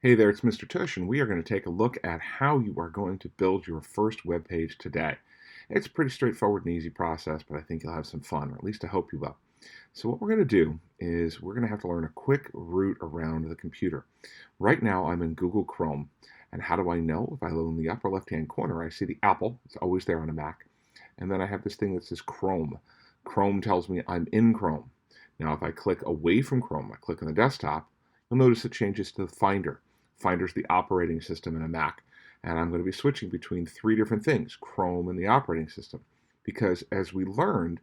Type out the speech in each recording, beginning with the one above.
Hey there, it's Mr. Tush, and we are going to take a look at how you are going to build your first web page today. It's a pretty straightforward and easy process, but I think you'll have some fun, or at least I hope you will. So what we're going to do is we're going to have to learn a quick route around the computer. Right now I'm in Google Chrome, and how do I know? If I look in the upper left-hand corner, I see the Apple. It's always there on a Mac. And then I have this thing that says Chrome. Chrome tells me I'm in Chrome. Now if I click away from Chrome, I click on the desktop, you'll notice it changes to the Finder. Finder's the operating system in a Mac. And I'm going to be switching between three different things, Chrome and the operating system. Because as we learned,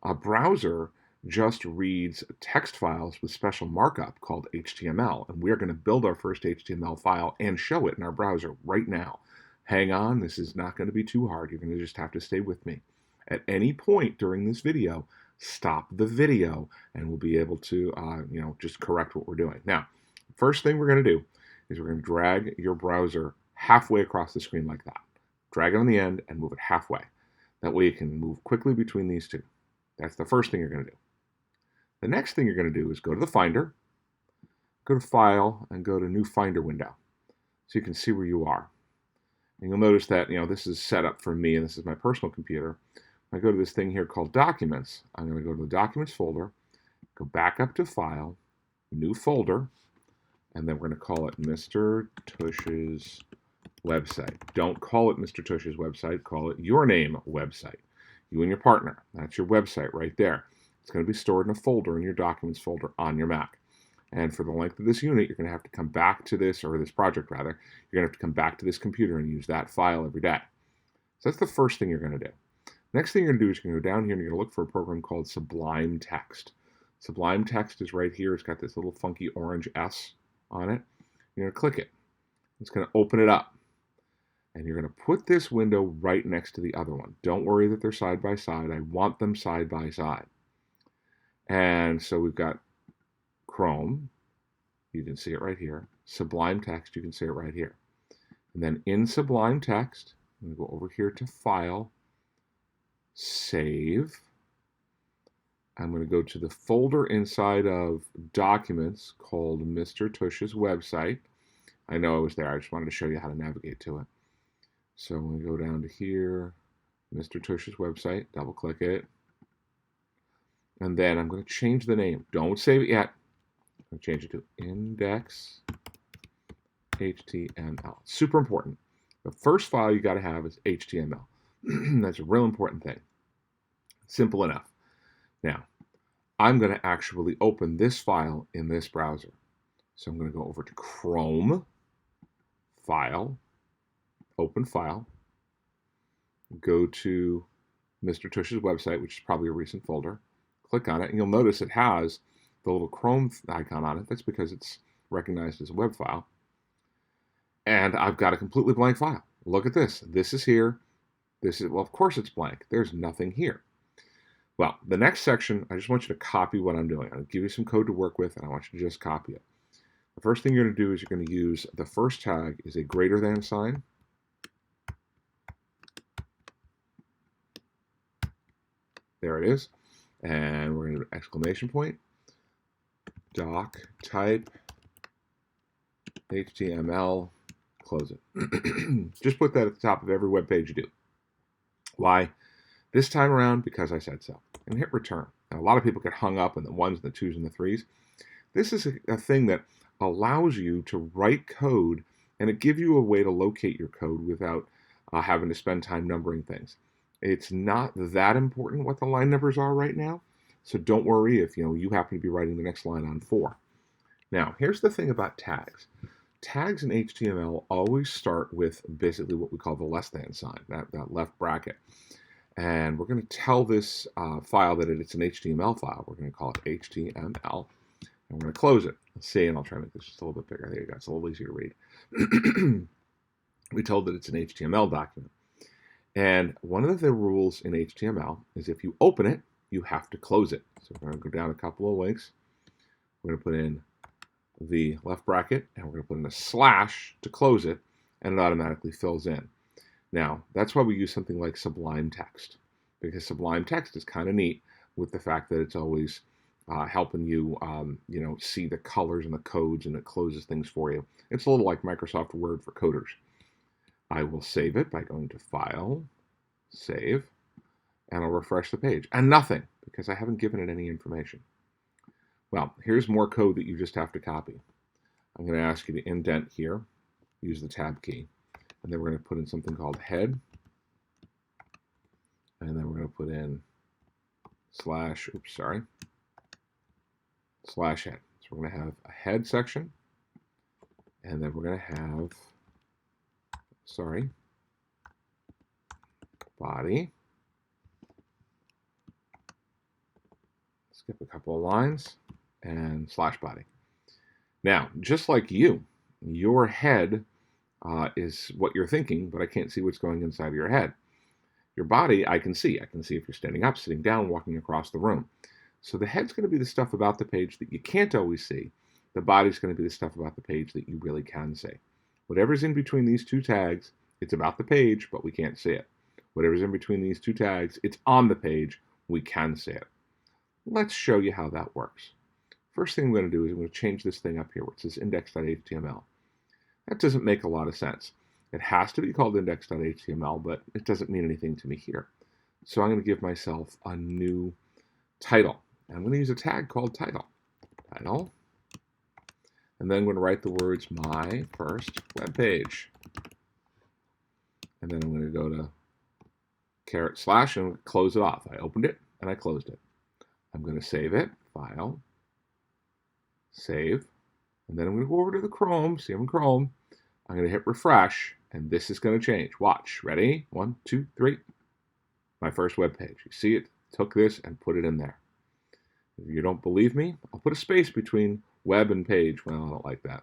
a browser just reads text files with special markup called HTML. And we're going to build our first HTML file and show it in our browser right now. Hang on, this is not going to be too hard. You're going to just have to stay with me. At any point during this video, stop the video and we'll be able to just correct what we're doing. Now, first thing we're going to do is we're going to drag your browser halfway across the screen like that. Drag it on the end and move it halfway. That way you can move quickly between these two. That's the first thing you're going to do. The next thing you're going to do is go to the Finder, go to File, and go to New Finder window so you can see where you are. And you'll notice that this is set up for me, and this is my personal computer. I go to this thing here called Documents. I'm going to go to the Documents folder, go back up to File, New Folder, and then we're going to call it Mr. Tush's website. Don't call it Mr. Tush's website. Call it Your Name website. You and your partner. That's your website right there. It's going to be stored in a folder in your Documents folder on your Mac. And for the length of this unit, you're going to have to come back to this, or this project rather, you're going to have to come back to this computer and use that file every day. So that's the first thing you're going to do. Next thing you're going to do is you're going to go down here and you're going to look for a program called Sublime Text. Sublime Text is right here. It's got this little funky orange S on it. You're going to click it. It's going to open it up. And you're going to put this window right next to the other one. Don't worry that they're side by side. I want them side by side. And so we've got Chrome. You can see it right here. Sublime Text, you can see it right here. And then in Sublime Text, I'm going to go over here to File, Save. I'm going to go to the folder inside of Documents called Mr. Tush's website. I know it was there. I just wanted to show you how to navigate to it. So I'm going to go down to here, Mr. Tush's website, double click it. And then I'm going to change the name. Don't save it yet. I'm going to change it to Index HTML. Super important. The first file you got to have is HTML. That's a real important thing. Simple enough. Now, I'm going to actually open this file in this browser. So I'm going to go over to Chrome, File, Open File, go to Mr. Tush's website, which is probably a recent folder. Click on it, and you'll notice it has the little Chrome icon on it. That's because it's recognized as a web file. And I've got a completely blank file. Look at this. This is here. This is, well, of course it's blank. There's nothing here. Well, the next section, I just want you to copy what I'm doing. I'll give you some code to work with, and I want you to just copy it. The first thing you're going to do is you're going to use the first tag is a greater than sign. There it is. And we're going to do an exclamation point. Doc type HTML, close it. Just put that at the top of every web page you do. Why? This time around, because I said so. And hit return. Now, a lot of people get hung up on the ones, the twos, and the threes. This is a thing that allows you to write code, and it gives you a way to locate your code without having to spend time numbering things. It's not that important what the line numbers are right now, so don't worry if you happen to be writing the next line on 4. Now, here's the thing about tags. Tags in HTML always start with basically what we call the less than sign, that left bracket. And we're going to tell this file that it's an HTML file. We're going to call it HTML, and we're going to close it. Let's see, and I'll try to make this just a little bit bigger. There you go. It's a little easier to read. We told that it's an HTML document. And one of the rules in HTML is if you open it, you have to close it. So we're going to go down a couple of links. We're going to put in the left bracket, and we're going to put in a slash to close it, and it automatically fills in. Now, that's why we use something like Sublime Text, because Sublime Text is kind of neat with the fact that it's always helping you, see the colors and the codes, and it closes things for you. It's a little like Microsoft Word for coders. I will save it by going to File, Save, and I'll refresh the page. And nothing, because I haven't given it any information. Well, here's more code that you just have to copy. I'm going to ask you to indent here, use the Tab key, and then we're going to put in something called head, and then we're going to put in slash head. So we're going to have a head section, and then we're going to have, body. Skip a couple of lines, and slash body. Now, just like your head is what you're thinking, but I can't see what's going inside of your head. Your body, I can see. I can see if you're standing up, sitting down, walking across the room. So the head's going to be the stuff about the page that you can't always see. The body's going to be the stuff about the page that you really can see. Whatever's in between these two tags, it's about the page, but we can't see it. Whatever's in between these two tags, it's on the page, we can see it. Let's show you how that works. First thing I'm going to do is I'm going to change this thing up here where it says index.html. That doesn't make a lot of sense. It has to be called index.html, but it doesn't mean anything to me here. So I'm going to give myself a new title. I'm going to use a tag called title. And then I'm going to write the words my first web page. And then I'm going to go to / and close it off. I opened it and I closed it. I'm going to save it, File, Save, and then I'm going to go over to the Chrome, see I'm in Chrome. I'm going to hit refresh, and this is going to change. Watch, ready? 1, 2, 3. My first web page. You see it? Took this and put it in there. If you don't believe me, I'll put a space between web and page. Well, I don't like that.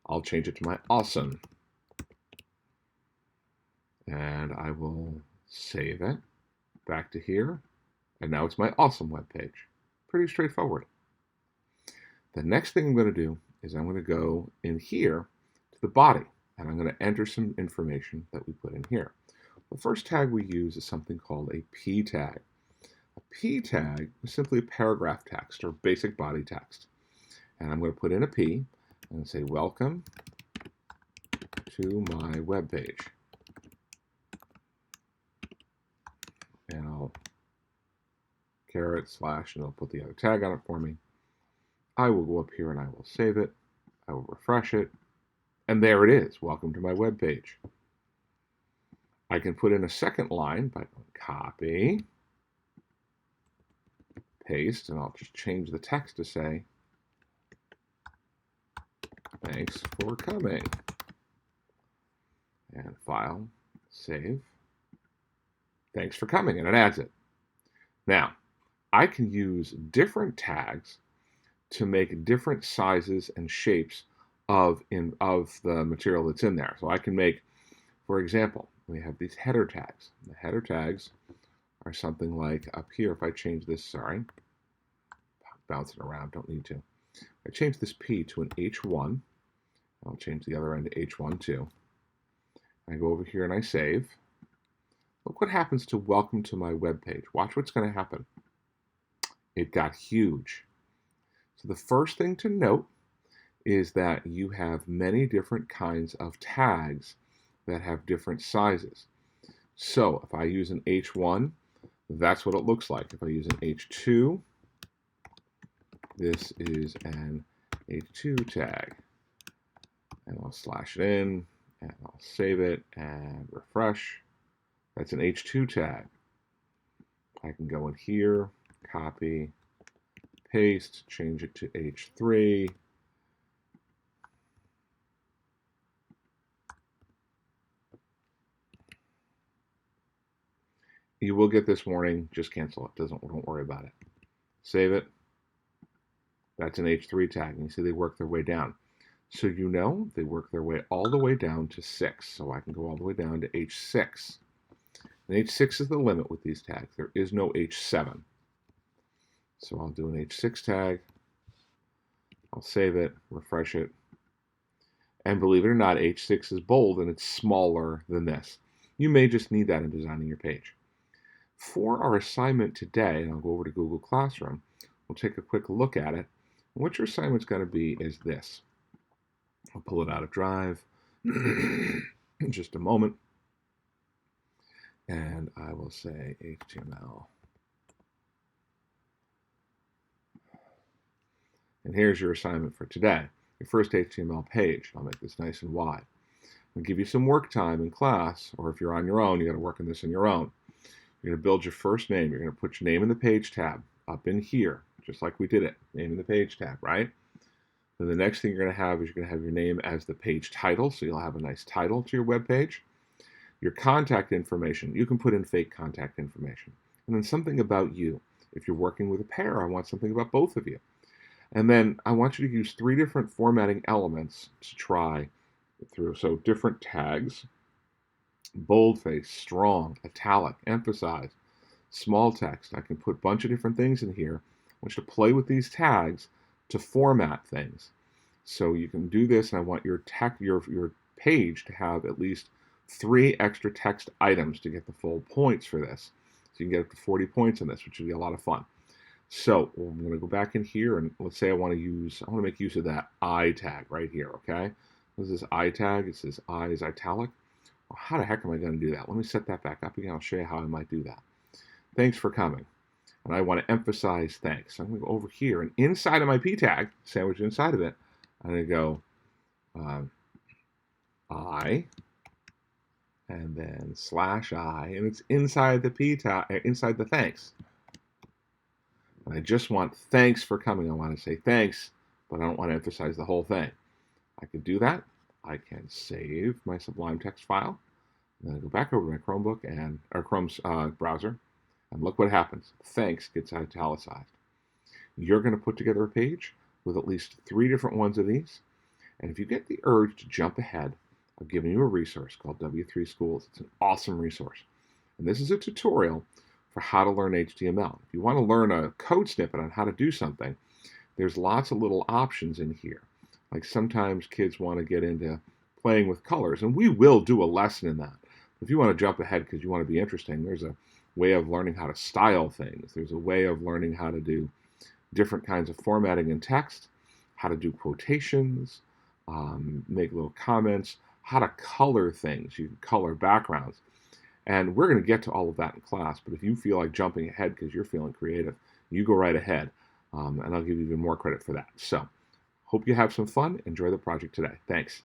I'll change it to my awesome. And I will save it back to here. And now it's my awesome web page. Pretty straightforward. The next thing I'm going to do is I'm going to go in here to the body, and I'm going to enter some information that we put in here. The first tag we use is something called a P tag. A P tag is simply a paragraph text or basic body text. And I'm going to put in a P and say, welcome to my web page. And I'll / and I'll put the other tag on it for me. I will go up here and I will save it. I will refresh it. And there it is. Welcome to my web page. I can put in a second line by copy, paste, and I'll just change the text to say, thanks for coming. And File, Save. Thanks for coming, and it adds it. Now, I can use different tags to make different sizes and shapes of the material that's in there. So I can make, for example, we have these header tags. The header tags are something like up here. If I change this, bouncing around, don't need to. I change this P to an H1. I'll change the other end to H1 too. I go over here and I save. Look what happens to welcome to my web page. Watch what's going to happen. It got huge. So the first thing to note is that you have many different kinds of tags that have different sizes. So if I use an H1, that's what it looks like. If I use an H2, this is an H2 tag. And I'll slash it in, and I'll save it and refresh. That's an H2 tag. I can go in here, copy, paste, change it to H3. You will get this warning, just cancel it. Don't worry about it. Save it. That's an H3 tag. And you see they work their way down. So you know they work their way all the way down to 6. So I can go all the way down to H6. And H6 is the limit with these tags. There is no H7. So I'll do an H6 tag. I'll save it, refresh it. And believe it or not, H6 is bold and it's smaller than this. You may just need that in designing your page. For our assignment today, and I'll go over to Google Classroom, we'll take a quick look at it. What your assignment's going to be is this. I'll pull it out of Drive in just a moment, and I will say HTML. And here's your assignment for today, your first HTML page. I'll make this nice and wide. I'll give you some work time in class, or if you're on your own, you got to work on this on your own. You're going to build your first name. You're going to put your name in the page tab up in here, just like we did it, name in the page tab, right? Then the next thing you're going to have is you're going to have your name as the page title, so you'll have a nice title to your web page. Your contact information, you can put in fake contact information. And then something about you. If you're working with a pair, I want something about both of you. And then I want you to use 3 different formatting elements to try through. So different tags, boldface, strong, italic, emphasize, small text. I can put a bunch of different things in here. I want you to play with these tags to format things. So you can do this, and I want your page to have at least 3 extra text items to get the full points for this. So you can get up to 40 points on this, which would be a lot of fun. So I'm going to go back in here, and let's say I want to make use of that I tag right here, okay? This is I tag. It says I is italic. Well, how the heck am I going to do that? Let me set that back up again. I'll show you how I might do that. Thanks for coming. And I want to emphasize thanks. I'm going to go over here, and inside of my P tag, sandwiched inside of it, I'm going to go I, and then /I, and it's inside the P tag, inside the thanks. And I just want thanks for coming. I want to say thanks, but I don't want to emphasize the whole thing. I can do that. I can save my Sublime text file. And then I go back over to my Chromebook or Chrome's browser, and look what happens. Thanks gets italicized. You're going to put together a page with at least 3 different ones of these. And if you get the urge to jump ahead, I've given you a resource called W3 Schools. It's an awesome resource. And this is a tutorial for how to learn HTML. If you want to learn a code snippet on how to do something, there's lots of little options in here. Like sometimes kids want to get into playing with colors, and we will do a lesson in that. If you want to jump ahead because you want to be interesting, there's a way of learning how to style things. There's a way of learning how to do different kinds of formatting in text, how to do quotations, make little comments, how to color things. You can color backgrounds. And we're going to get to all of that in class, but if you feel like jumping ahead because you're feeling creative, you go right ahead, and I'll give you even more credit for that. So, hope you have some fun. Enjoy the project today. Thanks.